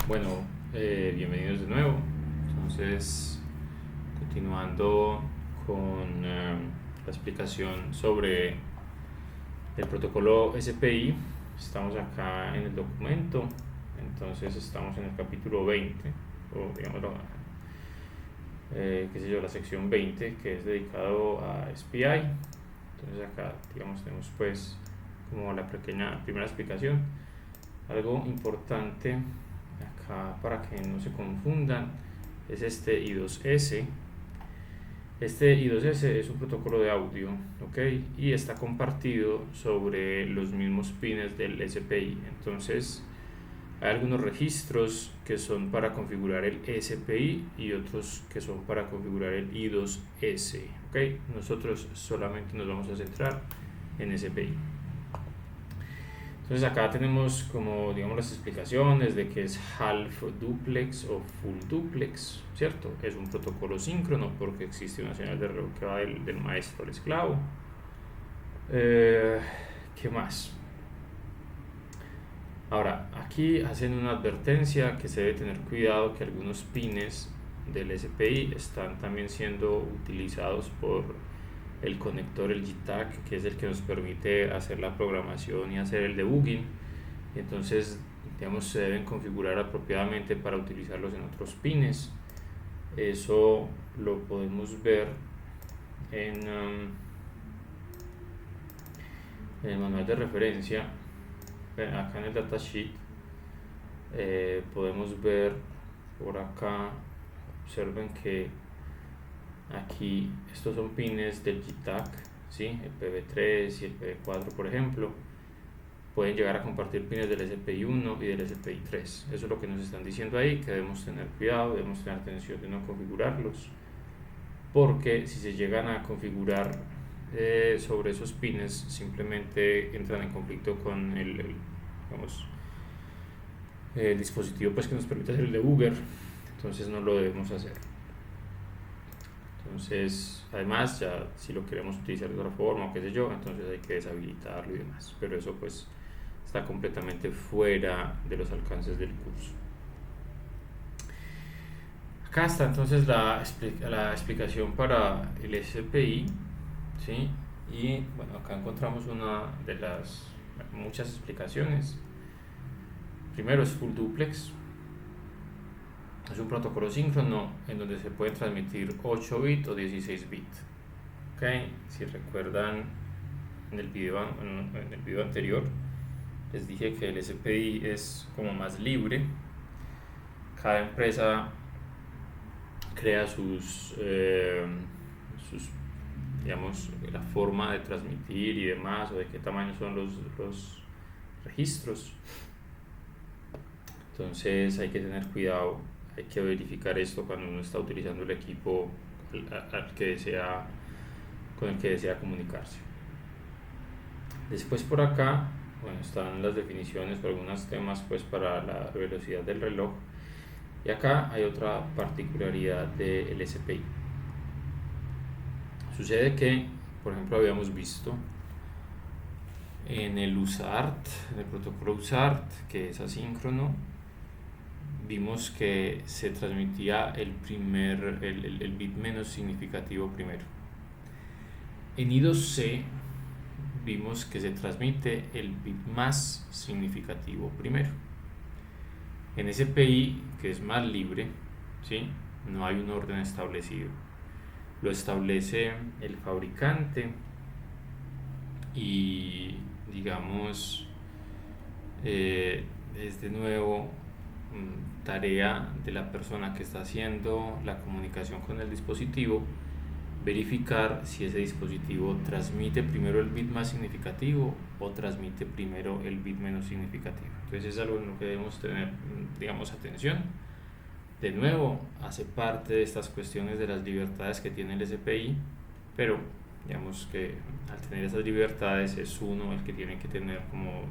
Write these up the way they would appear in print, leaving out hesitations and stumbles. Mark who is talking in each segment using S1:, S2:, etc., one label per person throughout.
S1: Bueno, bienvenidos de nuevo. Entonces, continuando con la explicación sobre el protocolo SPI, estamos acá en el documento. Entonces, estamos en el capítulo 20, o digámoslo, qué sé yo, la sección 20, que es dedicado a SPI. Entonces, acá, digamos, tenemos pues como la primera explicación. Algo importante acá para que no se confundan es este I2S. Este I2S es un protocolo de audio, ¿ok? Y está compartido sobre los mismos pines del SPI. Entonces, hay algunos registros que son para configurar el SPI y otros que son para configurar el I2S, ¿ok? Nosotros solamente nos vamos a centrar en SPI. Entonces acá tenemos como digamos las explicaciones de que es half duplex o full duplex, ¿cierto? Es un protocolo síncrono porque existe una señal de reloj que va del maestro al esclavo. ¿Qué más? Ahora, aquí hacen una advertencia que se debe tener cuidado que algunos pines del SPI están también siendo utilizados por el conector, el JTAG, que es el que nos permite hacer la programación y hacer el debugging. Entonces, digamos, se deben configurar apropiadamente para utilizarlos en otros pines. Eso lo podemos ver en el manual de referencia. Acá en el datasheet podemos ver por acá, observen que aquí estos son pines del JTAG, ¿sí? El PB3 y el PB4 por ejemplo. Pueden llegar a compartir pines del SPI 1 y del SPI 3. Eso es lo que nos están diciendo ahí, que debemos tener cuidado, debemos tener atención de no configurarlos, porque si se llegan a configurar sobre esos pines, simplemente entran en conflicto con digamos, el dispositivo pues, que nos permite hacer el debugger, entonces no lo debemos hacer. Entonces, además, ya si lo queremos utilizar de otra forma o qué sé yo, entonces hay que deshabilitarlo y demás, pero eso pues está completamente fuera de los alcances del curso. Acá está entonces la explicación para el SPI, ¿sí? Y bueno, acá encontramos una de las muchas explicaciones. Primero es full duplex. Es un protocolo síncrono en donde se puede transmitir 8 bits o 16 bits. ¿Okay? Si recuerdan en el video anterior, les dije que el SPI es como más libre. Cada empresa crea sus digamos, la forma de transmitir y demás, o de qué tamaño son los registros. Entonces hay que tener cuidado, hay que verificar esto cuando uno está utilizando el equipo con el que desea comunicarse. Después por acá, bueno, están las definiciones o algunos temas pues para la velocidad del reloj. Y acá hay otra particularidad del SPI. Sucede que, por ejemplo, habíamos visto en el USART, en el protocolo USART, que es asíncrono, vimos que se transmitía el bit menos significativo primero. En I2C vimos que se transmite el bit más significativo primero. En SPI, que es más libre, ¿sí? No hay un orden establecido. Lo establece el fabricante y digamos es de nuevo tarea de la persona que está haciendo la comunicación con el dispositivo verificar si ese dispositivo transmite primero el bit más significativo o transmite primero el bit menos significativo. Entonces es algo en lo que debemos tener, digamos, atención. De nuevo, hace parte de estas cuestiones de las libertades que tiene el SPI, pero digamos que al tener esas libertades es uno el que tiene que tener como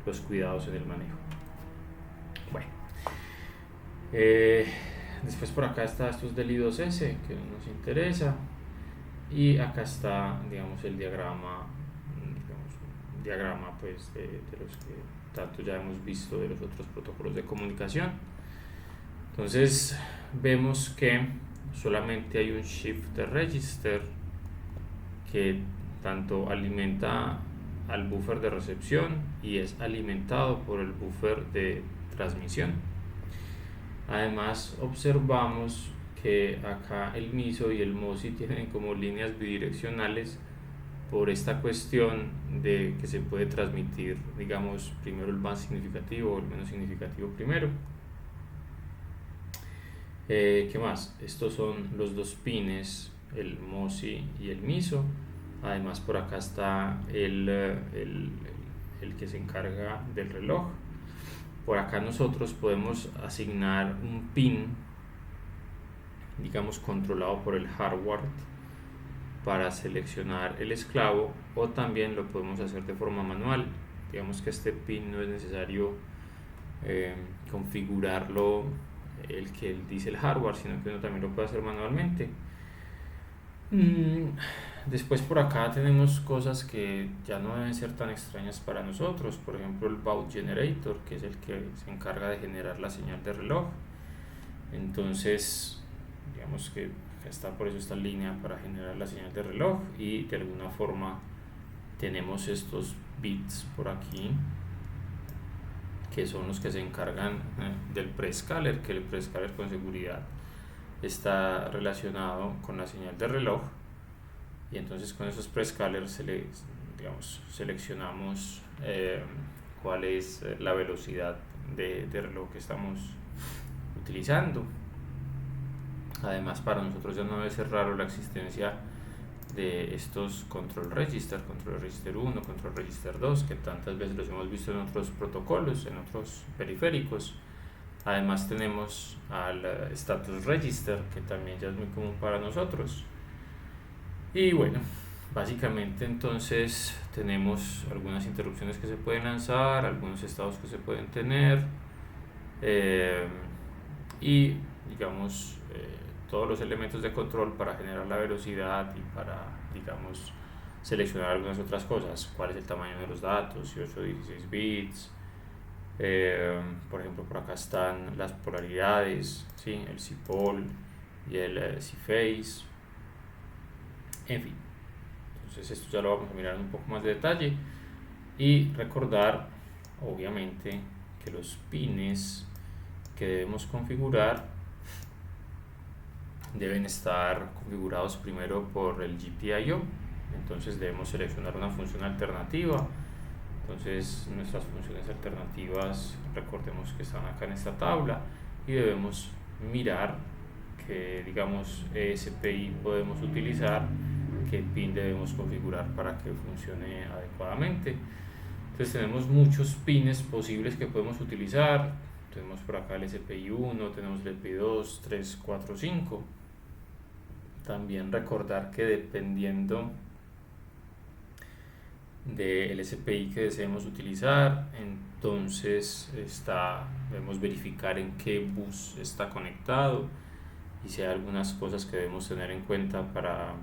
S1: los cuidados en el manejo. Bueno, después por acá está estos del I2S que nos interesa. Y acá está, digamos, el diagrama, pues de los que tanto ya hemos visto de los otros protocolos de comunicación. Entonces vemos que solamente hay un shift register que tanto alimenta al buffer de recepción y es alimentado por el buffer de transmisión. Además observamos que acá el MISO y el MOSI tienen como líneas bidireccionales por esta cuestión de que se puede transmitir, digamos, primero el más significativo o el menos significativo primero. ¿Qué más? Estos son los dos pines, el MOSI y el MISO. Además por acá está el que se encarga del reloj. Por acá nosotros podemos asignar un pin, digamos, controlado por el hardware para seleccionar el esclavo, o también lo podemos hacer de forma manual. Digamos que este pin no es necesario configurarlo el que dice el hardware, sino que uno también lo puede hacer manualmente. Después por acá tenemos cosas que ya no deben ser tan extrañas para nosotros, por ejemplo el baud generator, que es el que se encarga de generar la señal de reloj. Entonces digamos que está por eso esta línea para generar la señal de reloj, y de alguna forma tenemos estos bits por aquí que son los que se encargan del prescaler, que el prescaler con seguridad está relacionado con la señal de reloj, y entonces con esos prescalers digamos, seleccionamos cuál es la velocidad de reloj que estamos utilizando. Además para nosotros ya no debe ser raro la existencia de estos control register 1, control register 2, que tantas veces los hemos visto en otros protocolos, en otros periféricos. Además tenemos al status register, que también ya es muy común para nosotros. Y bueno, básicamente entonces tenemos algunas interrupciones que se pueden lanzar, algunos estados que se pueden tener, y digamos todos los elementos de control para generar la velocidad y para, digamos, seleccionar algunas otras cosas, cuál es el tamaño de los datos, 8 o 16 bits. Por ejemplo, por acá están las polaridades, ¿sí? El CPOL y el CPhase, en fin. Entonces esto ya lo vamos a mirar en un poco más de detalle, y recordar obviamente que los pines que debemos configurar deben estar configurados primero por el GPIO. Entonces debemos seleccionar una función alternativa. Entonces nuestras funciones alternativas, recordemos que están acá en esta tabla, y debemos mirar que, digamos, ESPI podemos utilizar, qué pin debemos configurar para que funcione adecuadamente. Entonces tenemos muchos pines posibles que podemos utilizar. Tenemos por acá el SPI 1, tenemos el SPI 2, 3, 4, 5. También recordar que dependiendo del SPI que deseemos utilizar, entonces debemos verificar en qué bus está conectado, y si hay algunas cosas que debemos tener en cuenta para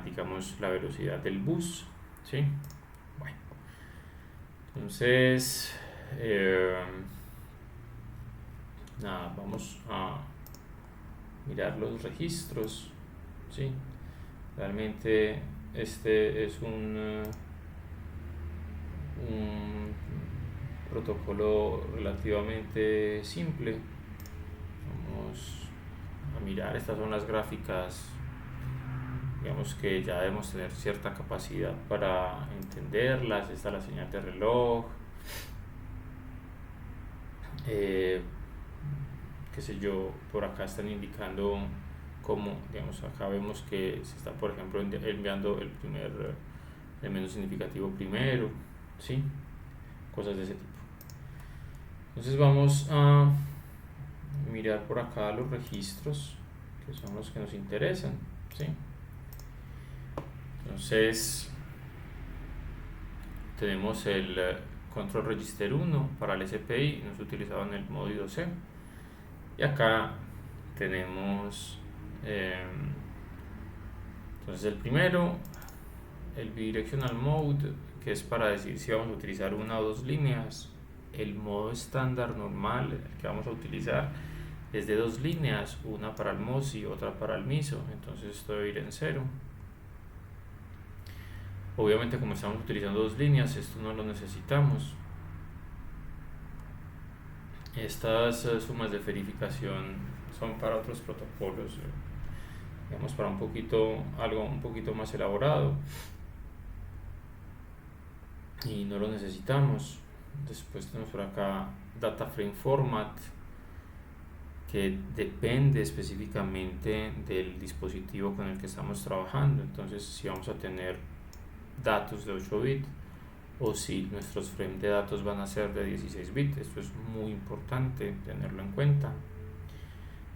S1: digamos, la velocidad del bus, ¿sí? Bueno, entonces nada, vamos a mirar los registros, ¿sí? Realmente este es un protocolo relativamente simple. Vamos a mirar, estas son las gráficas, digamos que ya debemos tener cierta capacidad para entenderlas. Esta es la señal de reloj, qué sé yo, por acá están indicando cómo, digamos, acá vemos que se está, por ejemplo, enviando el menos significativo primero, ¿sí? Cosas de ese tipo. Entonces vamos a mirar por acá los registros, que son los que nos interesan, ¿sí? Entonces tenemos el control register 1 para el SPI, no es utilizado en el módulo C, y acá tenemos entonces el primero, el bidirectional mode, que es para decir si vamos a utilizar una o dos líneas. el modo estándar normal, el que vamos a utilizar, es de 2 líneas, una para el MOS y otra para el MISO, entonces esto debe ir en 0. Obviamente, como estamos utilizando 2 líneas, esto no lo necesitamos. Estas sumas de verificación son para otros protocolos, digamos para algo un poquito más elaborado, y no lo necesitamos. Después tenemos por acá data frame format, que depende específicamente del dispositivo con el que estamos trabajando. Entonces, si vamos a tener datos de 8 bits o si nuestros frames de datos van a ser de 16 bits. Esto es muy importante tenerlo en cuenta,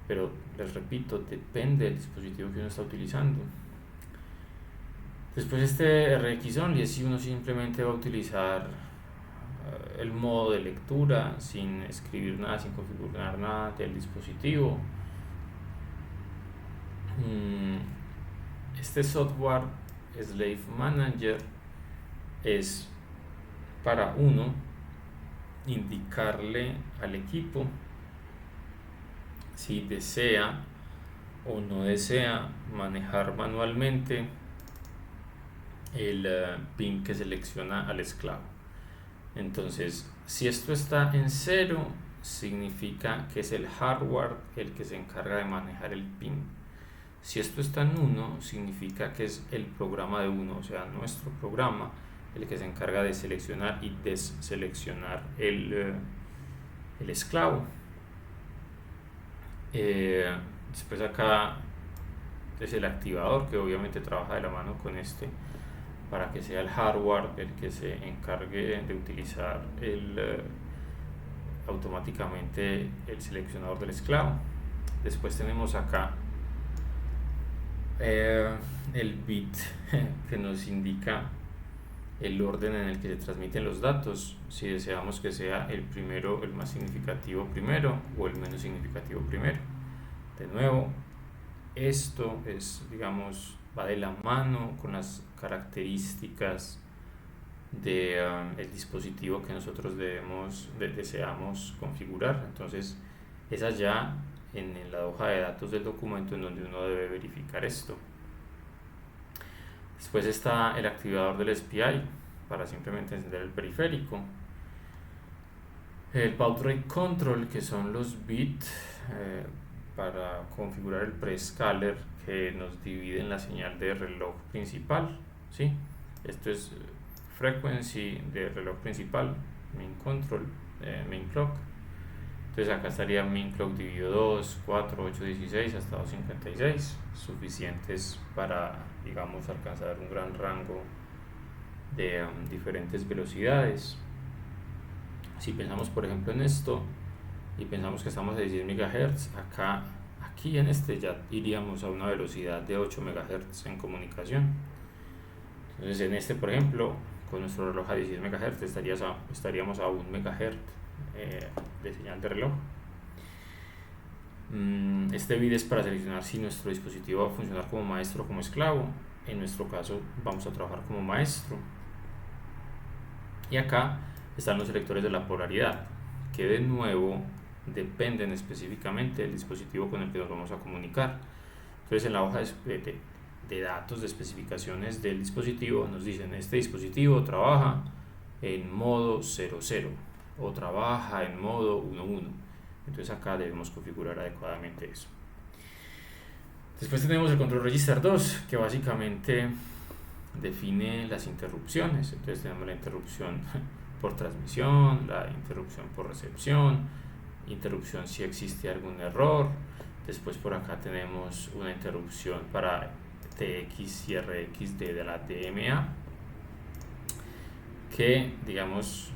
S1: pero les repito, depende del dispositivo que uno está utilizando. Después este RX Only, si uno simplemente va a utilizar el modo de lectura sin escribir nada, sin configurar nada del dispositivo. Este software Slave Manager es para uno indicarle al equipo si desea o no desea manejar manualmente el pin que selecciona al esclavo. Entonces, si esto está en 0, significa que es el hardware el que se encarga de manejar el pin. Si esto está en 1, significa que es el programa de 1, o sea, nuestro programa, el que se encarga de seleccionar y deseleccionar el esclavo. Después acá es el activador, que obviamente trabaja de la mano con este, para que sea el hardware el que se encargue de utilizar automáticamente el seleccionador del esclavo. Después tenemos acá el bit que nos indica el orden en el que se transmiten los datos, si deseamos que sea el primero, el más significativo primero, o el menos significativo primero. De nuevo, esto es, digamos, va de la mano con las características de el dispositivo que nosotros deseamos configurar. Entonces, es allá en la hoja de datos del documento en donde uno debe verificar esto. Después está el activador del SPI para simplemente encender el periférico. El baud rate control, que son los bits para configurar el prescaler que nos dividen la señal de reloj principal, ¿sí? Esto es frequency de reloj principal, main control, main clock. Entonces acá estaría main clock dividido 2, 4, 8, 16 hasta 256, suficientes para, digamos, alcanzar un gran rango de diferentes velocidades. Si pensamos por ejemplo en esto y pensamos que estamos a 10 MHz, aquí en este ya iríamos a una velocidad de 8 MHz en comunicación. Entonces en este, por ejemplo, con nuestro reloj a 16 MHz estaríamos a 1 MHz de señal de reloj. Este bit es para seleccionar si nuestro dispositivo va a funcionar como maestro o como esclavo. En nuestro caso vamos a trabajar como maestro. Y acá están los selectores de la polaridad, que de nuevo dependen específicamente del dispositivo con el que nos vamos a comunicar. Entonces en la hoja de datos de especificaciones del dispositivo nos dicen: este dispositivo trabaja en modo 00 o trabaja en modo 11. Entonces acá debemos configurar adecuadamente eso. Después tenemos el control register 2, que básicamente define las interrupciones. Entonces tenemos la interrupción por transmisión, la interrupción por recepción, interrupción si existe algún error. Después por acá tenemos una interrupción para TX y RX de la DMA, que, digamos,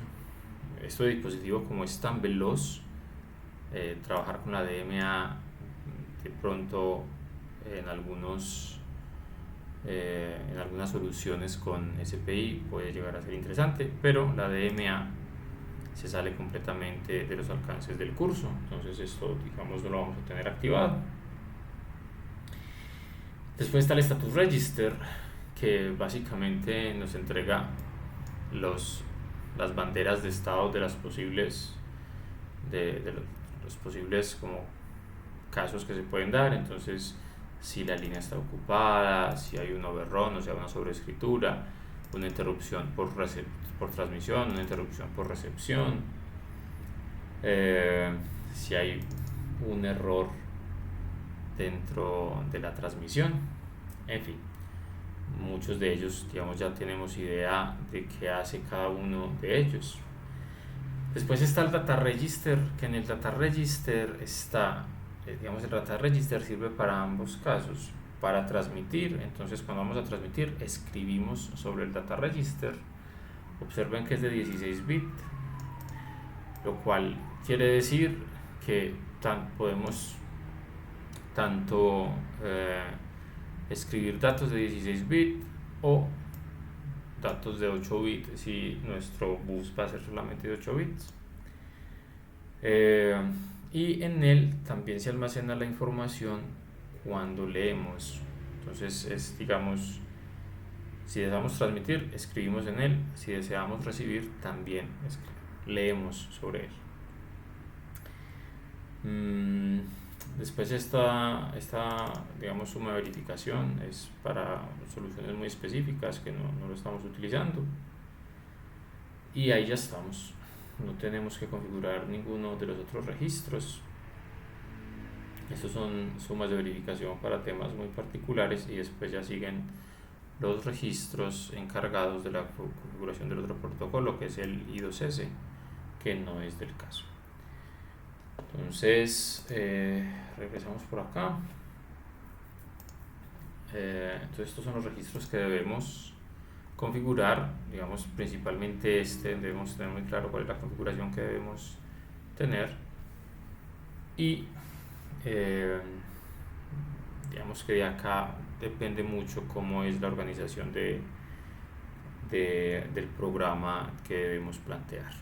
S1: este dispositivo, como es tan veloz, trabajar con la DMA de pronto en algunas soluciones con SPI puede llegar a ser interesante, pero la DMA se sale completamente de los alcances del curso. Entonces esto, digamos, no lo vamos a tener activado. Después está el status register, que básicamente nos entrega los las banderas de estado de las posibles de los posibles como casos que se pueden dar. Entonces, si la línea está ocupada, si hay un overrun, o sea, una sobreescritura, una interrupción por transmisión, una interrupción por recepción, si hay un error dentro de la transmisión, en fin, muchos de ellos, digamos, ya tenemos idea de qué hace cada uno de ellos. Después está el data register, que en el data register está, digamos, el data register sirve para ambos casos. Para transmitir, entonces cuando vamos a transmitir escribimos sobre el data register. Observen que es de 16 bits, lo cual quiere decir que podemos tanto escribir datos de 16 bits o datos de 8 bits si nuestro bus va a ser solamente de 8 bits. Y en él también se almacena la información cuando leemos. Entonces es, digamos, si deseamos transmitir, escribimos en él. Si deseamos recibir, también leemos sobre él. Después esta, digamos, suma de verificación es para soluciones muy específicas que no lo estamos utilizando. Y ahí ya estamos. No tenemos que configurar ninguno de los otros registros. Estos son sumas de verificación para temas muy particulares y después ya siguen los registros encargados de la configuración del otro protocolo, que es el I2S, que no es del caso. Entonces, regresamos por acá. Entonces estos son los registros que debemos configurar, digamos, principalmente debemos tener muy claro cuál es la configuración que debemos tener y digamos que de acá depende mucho cómo es la organización del programa que debemos plantear.